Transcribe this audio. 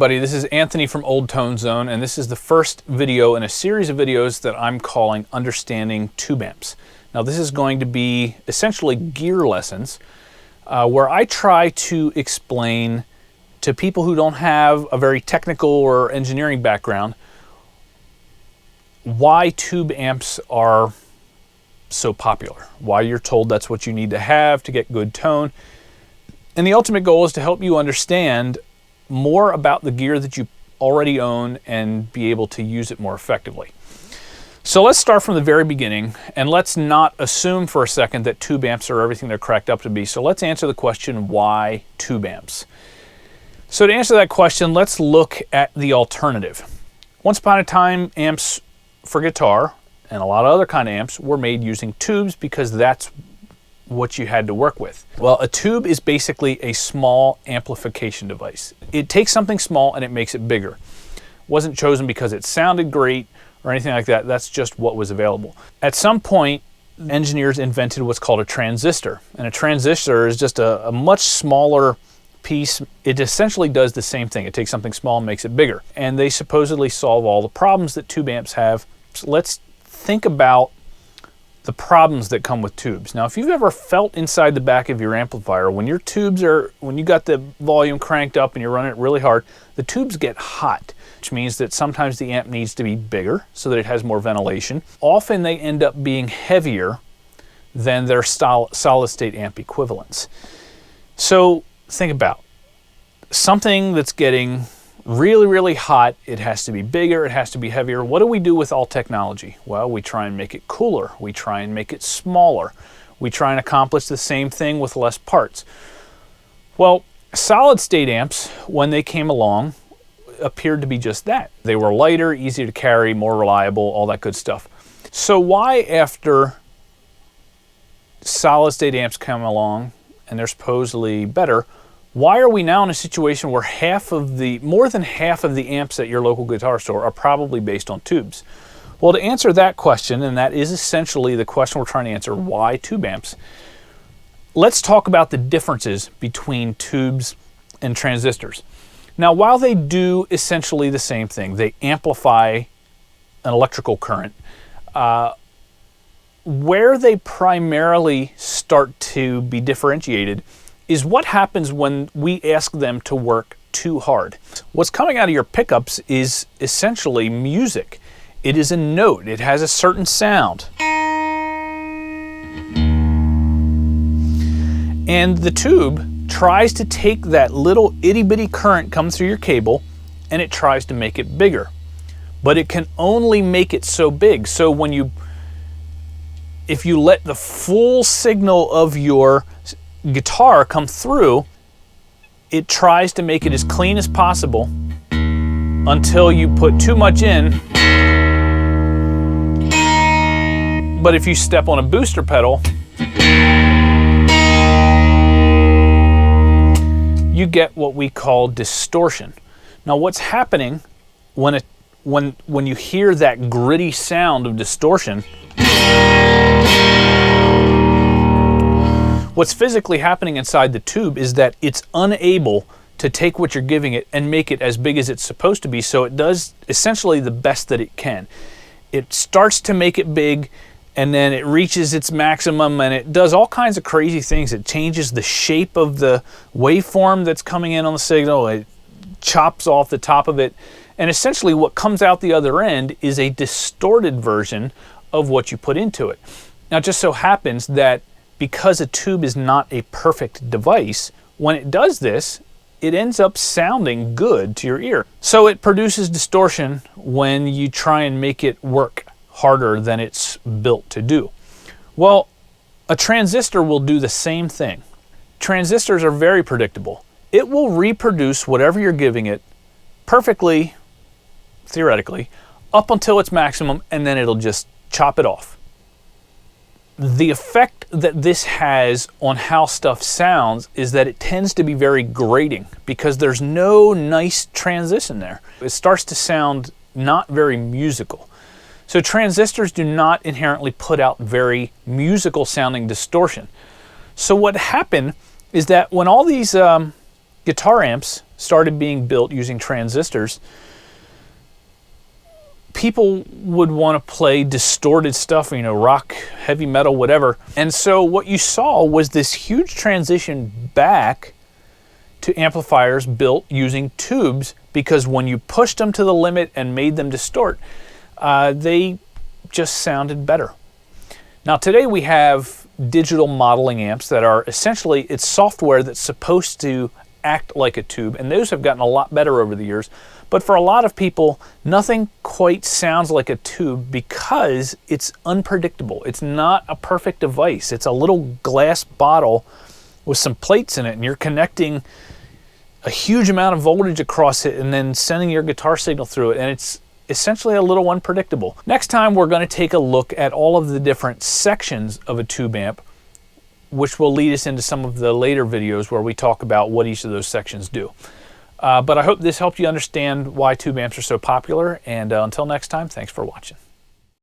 everybody, this is Anthony from Old Tone Zone, and this is the first video in a series of videos that I'm calling Understanding Tube Amps. Now this is going to be essentially gear lessons where I try to explain to people who don't have a very technical or engineering background why tube amps are so popular, why you're told that's what you need to have to get good tone. And the ultimate goal is to help you understand more about the gear that you already own and be able to use it more effectively. So let's start from the very beginning, and let's not assume for a second that tube amps are everything they're cracked up to be. So let's answer the question, why tube amps? So to answer that question, let's look at the alternative. Once upon a time, amps for guitar and a lot of other kind of amps were made using tubes because that's what you had to work with. Well, a tube is basically a small amplification device. It takes something small and it makes it bigger. It wasn't chosen because it sounded great or anything like that. That's just what was available. At some point, engineers invented what's called a transistor. And a transistor is just a much smaller piece. It essentially does the same thing. It takes something small and makes it bigger. And they supposedly solve all the problems that tube amps have. So let's think about the problems that come with tubes. Now, if you've ever felt inside the back of your amplifier, when your tubes are, when you got the volume cranked up and you're running it really hard, the tubes get hot, which means that sometimes the amp needs to be bigger so that it has more ventilation. Often they end up being heavier than their solid state amp equivalents. So think about something that's getting really, really hot. It has to be bigger, it has to be heavier. What do we do with all technology? Well, we try and make it cooler. We try and make it smaller. We try and accomplish the same thing with less parts. Well, solid state amps, when they came along, appeared to be just that. They were lighter, easier to carry, more reliable, all that good stuff. So why, after solid state amps come along and they're supposedly better, why are we now in a situation where more than half of the amps at your local guitar store are probably based on tubes? Well, to answer that question, and that is essentially the question we're trying to answer, why tube amps? Let's talk about the differences between tubes and transistors. Now, while they do essentially the same thing, they amplify an electrical current, where they primarily start to be differentiated is what happens when we ask them to work too hard. What's coming out of your pickups is essentially music. It is a note. It has a certain sound. And the tube tries to take that little itty-bitty current comes through your cable and it tries to make it bigger. But it can only make it so big. So if you let the full signal of your guitar come through, it tries to make it as clean as possible until you put too much in. But if you step on a booster pedal, you get what we call distortion. Now, what's happening when you hear that gritty sound of distortion, what's physically happening inside the tube is that it's unable to take what you're giving it and make it as big as it's supposed to be, so it does essentially the best that it can. It starts to make it big, and then it reaches its maximum, and it does all kinds of crazy things. It changes the shape of the waveform that's coming in on the signal. It chops off the top of it, and essentially what comes out the other end is a distorted version of what you put into it. Now, it just so happens that because a tube is not a perfect device, when it does this, it ends up sounding good to your ear. So it produces distortion when you try and make it work harder than it's built to do. Well, a transistor will do the same thing. Transistors are very predictable. It will reproduce whatever you're giving it perfectly, theoretically, up until its maximum, and then it'll just chop it off. The effect that this has on how stuff sounds is that it tends to be very grating because there's no nice transition there. It starts to sound not very musical. So transistors do not inherently put out very musical sounding distortion. So what happened is that when all these guitar amps started being built using transistors, people would want to play distorted stuff, you know, rock, heavy metal, whatever. And so what you saw was this huge transition back to amplifiers built using tubes, because when you pushed them to the limit and made them distort, they just sounded better. Now today we have digital modeling amps that are essentially, it's software that's supposed to act like a tube, and those have gotten a lot better over the years. But for a lot of people, nothing quite sounds like a tube because it's unpredictable. It's not a perfect device. It's a little glass bottle with some plates in it, and you're connecting a huge amount of voltage across it and then sending your guitar signal through it, and it's essentially a little unpredictable. Next time we're going to take a look at all of the different sections of a tube amp, which will lead us into some of the later videos where we talk about what each of those sections do. But I hope this helped you understand why tube amps are so popular, and until next time, thanks for watching.